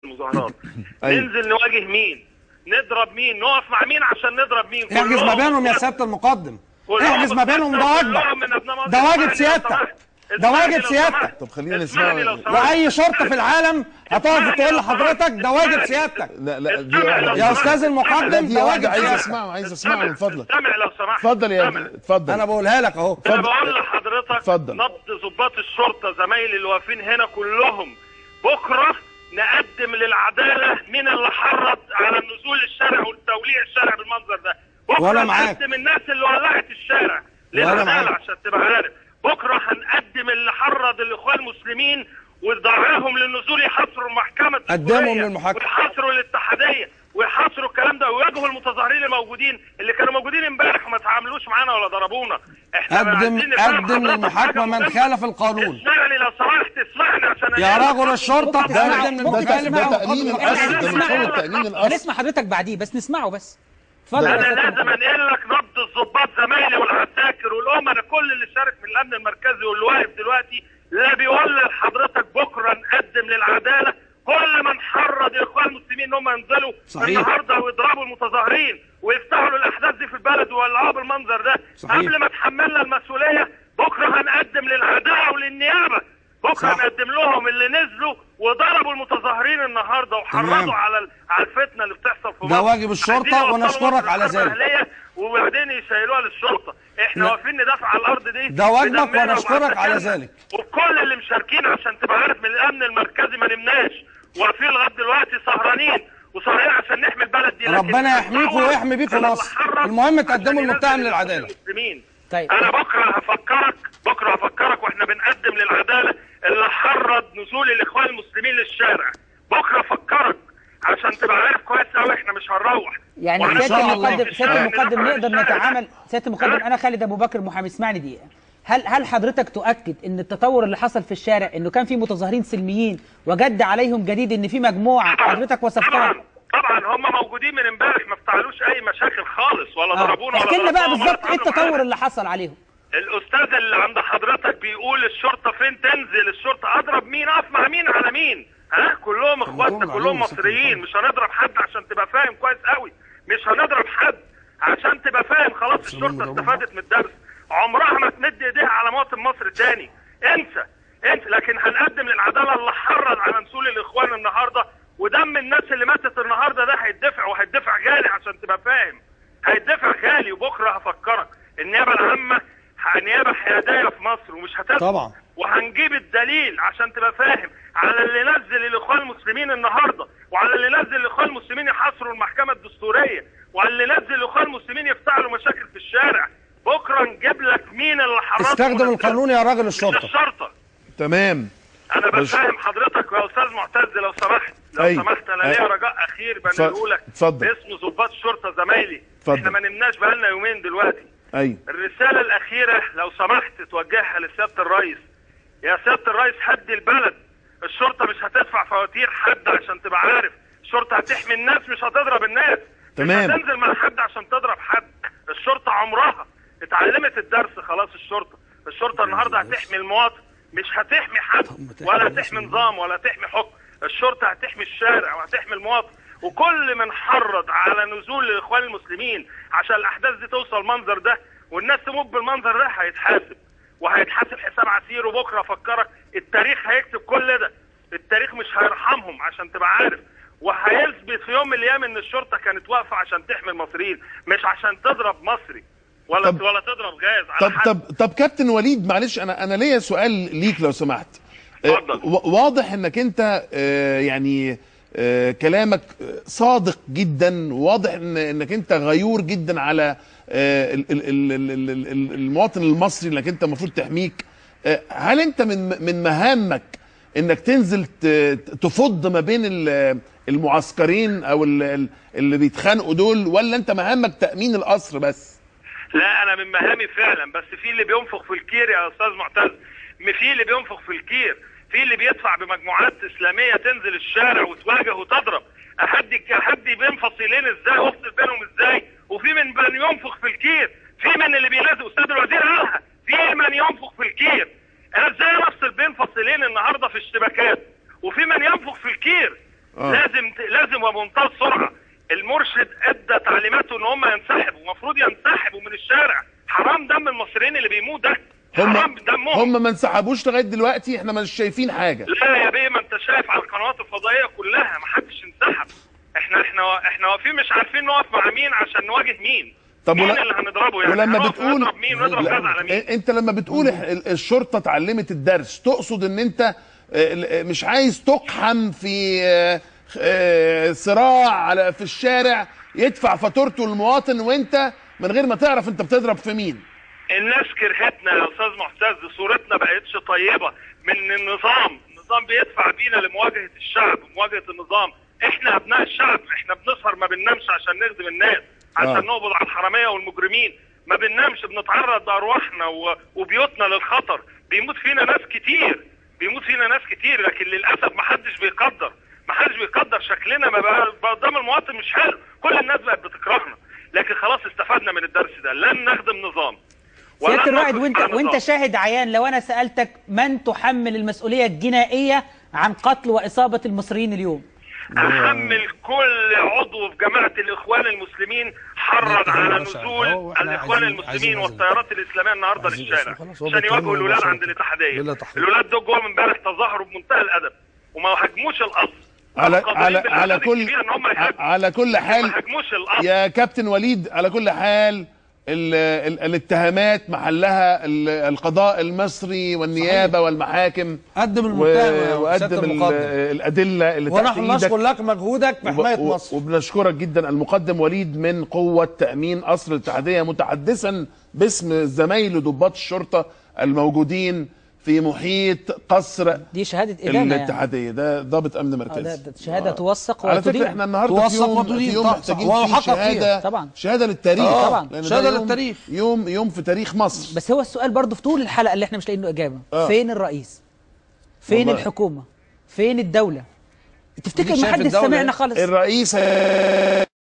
المظاهرات. ننزل نواجه مين؟ نضرب مين؟ نقف مع مين عشان نضرب مين؟ احجز ما بينهم يا سياده المقدم، احجز ما بينهم، ده واجبك، ده واجب سيادتك، ده واجب سيادتك. طب خلينا نسمع. واي شرطه في العالم هتقف تقول لحضرتك ده واجب سيادتك. لا دي واحده يا استاذ المقدم، دي ده واحده واجب عايز اسمعها من فضلك. استمع لو سمحت. اتفضل يا اتفضل. انا بقولها لك اهو. انا بقول لحضرتك اتفضل. نبض ضباط الشرطه زمايلي اللي واقفين هنا كلهم بكره نقدم للعداله مين اللي حرض على نزول الشارع وتوليع الشارع بالمنظر ده. بكره نقدم الناس اللي ولعت الشارع للعداله عشان تبقى عارف. بكره هنقدم اللي حرض الاخوان المسلمين ودعاهم للنزول يحاصروا المحكمه قدمهم للمحاكمه ويحاصروا الاتحاديه ويحاصروا الكلام ده ويواجهوا المتظاهرين الموجودين اللي كانوا موجودين امبارح وما تعاملوش معانا ولا ضربونا. احنا قدم للمحاكمه من خالف القانون. اسمعني لو سمحت، اسمعني عشان يا رجل الشرطه تقدم للمخالف. ده تأمين الأسد، ده مفهوم تأمين الأسد. هنسمع حضرتك بعديه بس نسمعه بس. اتفضل. انا لازم انقل لك نبض الضباط زمايلي والعساكر والامناء كل اللي شارك في الامن المركزي واللي واقف دلوقتي لا بيقول لحضرتك بكره نقدم للعداله كل من حرض الاخوان المسلمين ان هم ينزلوا النهارده ويضربوا المتظاهرين ويفتحوا الاحداث دي في البلد ويولعوها بالمنظر ده. قبل ما تحملنا المسؤوليه بكره هنقدم للعداله وللنيابه. بكره هنقدم لهم اللي نزلوا وضربوا المتظاهرين النهارده وحرضوا على الفتنه اللي بتحصل في مصر. ده واجب الشرطه ونشكرك على ذلك. وبعدين يشيلوها للشرطه. احنا واقفين ندافع على الارض دي. ده واجبك ونشكرك على ذلك. وكل اللي مشاركين عشان تبقى عارف من الامن المركزي ما نمناش واقفين لغايه دلوقتي سهرانين وسهرانين عشان نحمي البلد دي. ربنا يحميكم ويحمي بيكم مصر. المهم تقدموا المتهم للعداله. طيب انا بكره هفكرك واحنا بنقدم للعداله اللي حرض نزول الاخوان المسلمين للشارع. بكره افكرك عشان تبقى عارف كويس قوي احنا مش هنروح. يعني سياده المقدم نقدر نتعامل. سياده المقدم انا خالد ابو بكر محامي، اسمعني دقيقه. هل حضرتك تؤكد ان التطور اللي حصل في الشارع انه كان في متظاهرين سلميين وجد عليهم جديد ان في مجموعه حضرتك وصفتها؟ طبعا هم موجودين من امبارح ما افتعلوش اي مشاكل خالص ولا ضربونا ولا احكي لنا بقى بالظبط ايه التطور اللي حصل عليهم. الاستاذ اللي عند حضرتك بيقول الشرطه فين تنزل، الشرطه اضرب مين اقف مع مين على مين؟ كلهم اخواتنا كلهم مصريين، مش هنضرب حد عشان تبقى فاهم كويس قوي، مش هنضرب حد عشان تبقى فاهم. خلاص الشرطه استفادت من الدرس، عمرها ما تمد ايديها على مواطن مصري تاني. انسى. لكن هنقدم للعداله اللي حرض على نزول الاخوان النهارده، ودم الناس اللي ماتت النهارده ده هيدفع وهيدفع غالي عشان تبقى فاهم، هيدفع غالي. وبكره هفكرك النيابه العامه نيابه حياديه في مصر ومش هتسكت طبعا، وهنجيب الدليل عشان تبقى فاهم على اللي نزل الاخوان المسلمين النهارده وعلى اللي نزل الاخوان المسلمين يحاصروا المحكمه الدستوريه وعلى اللي نزل الاخوان المسلمين يفتعلوا مشاكل في الشارع. بكره نجيب لك مين اللي حرض. استخدم القانون يا راجل الشرطه. تمام. انا بفهم حضرتك يا استاذ معتز لو سمحت انا ليا رجاء اخير بنقوله لك باسم ضباط الشرطه زمايلي. احنا ما نمناش بقالنا يومين دلوقتي. الرساله الاخيره لو سمحت توجهها لسياده الرئيس. يا سياده الرئيس هدي البلد، الشرطه مش هتدفع فواتير حد عشان تبقى عارف، الشرطه هتحمي الناس مش هتضرب الناس. تمام. مش هتنزل مع حد عشان تضرب حد. الشرطه عمرها اتعلمت الدرس خلاص. الشرطه النهارده هتحمي المواطن، مش هتحمي حد ولا هتحمي نظام ولا هتحمي حكم. الشرطه هتحمي الشارع وهتحمي المواطن. وكل من حرض على نزول الاخوان المسلمين عشان الاحداث دي توصل المنظر ده والناس تموت بالمنظر ده هيتحاسب وهيتحاسب حساب عسير. وبكره افكرك التاريخ هيكتب كل ده، التاريخ مش هيرحمهم عشان تبقى عارف، وهيثبت في يوم من الايام ان الشرطه كانت واقفه عشان تحمي المصريين مش عشان تضرب مصري ولا تضرب غاز على حد. طب كابتن وليد معلش انا ليا سؤال ليك لو سمحت. اتفضل. واضح انك انت يعني كلامك صادق جدا، واضح انك انت غيور جدا على المواطن المصري انك انت المفروض تحميك. هل انت من مهامك انك تنزل تفض ما بين المعسكرين او اللي بيتخانقوا دول، ولا انت مهامك تأمين القصر بس؟ لا انا من مهامي فعلا، بس في اللي بينفخ في الكير يا استاذ معتز، في اللي بينفخ في الكير، في اللي بيدفع بمجموعات اسلاميه تنزل الشارع وتواجه وتضرب. احدي بين فصيلين ازاي وافصل بينهم ازاي؟ وفي من ينفخ في الكير، في من اللي بيلازق استاذ الوزير قالها، في من ينفخ في الكير. انا ازاي افصل بين فصيلين النهارده في اشتباكات وفي من ينفخ في الكير؟ لازم وبمنتهى السرعه. المرشد ادى تعليماته ان هم ينسحبوا، المفروض ينسحبوا من الشارع. حرام دم المصريين اللي بيموت ده، حرام دمهم. هم ما انسحبوش لغايه دلوقتي، احنا مش شايفين حاجه. لا يا بيه، ما انت شايف على القنوات الفضائيه كلها ما حدش انسحب. احنا واقفين مش عارفين نقف مع مين عشان نواجه مين. طب مين اللي هنضربه يعني؟ ولما بتقول نضرب مين ونضرب كذا على مين؟ انت لما بتقول الشرطه اتعلمت الدرس، تقصد ان انت مش عايز تقحم في صراع في الشارع يدفع فاتورته المواطن وانت من غير ما تعرف انت بتضرب في مين؟ الناس كرهتنا يا استاذ معتز، صورتنا بقتش طيبه من النظام بيدفع بينا لمواجهه الشعب، مواجهه النظام. احنا ابناء الشعب، احنا بنسهر ما بننامش عشان نخدم الناس، عشان نقبض على الحراميه والمجرمين. ما بننامش، بنتعرض بارواحنا وبيوتنا للخطر. بيموت فينا ناس كتير، لكن للاسف ما حدش بيقدر شكلنا. ما بقى قدام المواطن مش حلو، كل الناس بقت بتكرهنا. لكن خلاص استفدنا من الدرس ده، لن نخدم نظام. سيادة الرائد، وانت شاهد عيان، لو انا سألتك من تحمل المسؤولية الجنائية عن قتل وإصابة المصريين اليوم؟ أحمل كل عضو في جماعة الإخوان المسلمين حرض على نزول الإخوان المسلمين والتيارات الإسلامية النهارده للشارع عشان يواجهوا الولاد عند الاتحادية. الولاد دول جم امبارح تظاهروا بمنتهى الأدب وما هاجموش الأصل. على كل حال يا كابتن وليد، على كل حال الاتهامات محلها القضاء المصري والنيابه والمحاكم. قدم المتهم وقدم الادله اللي تحت ايدك، ونحن نشكر لك مجهودك في حمايه مصر. وبنشكرك جدا المقدم وليد من قوه تامين قصر الاتحاديه، متحدثا باسم زمايله ضباط الشرطه الموجودين في محيط قصر دي شهاده ادانه الاتحاديه. ده ضابط امن مركزي. ده شهاده توثق على فكره احنا النهارده في يوم محتاجين فيه شهاده طبعا، شهاده للتاريخ. طبعا شهاده للتاريخ، يوم في تاريخ مصر. بس هو السؤال برضو في طول الحلقه اللي احنا مش لاقيين له اجابه. فين الرئيس؟ فين الحكومه؟ فين الدوله؟ تفتكر ما حدش سمعنا خالص؟ الرئيس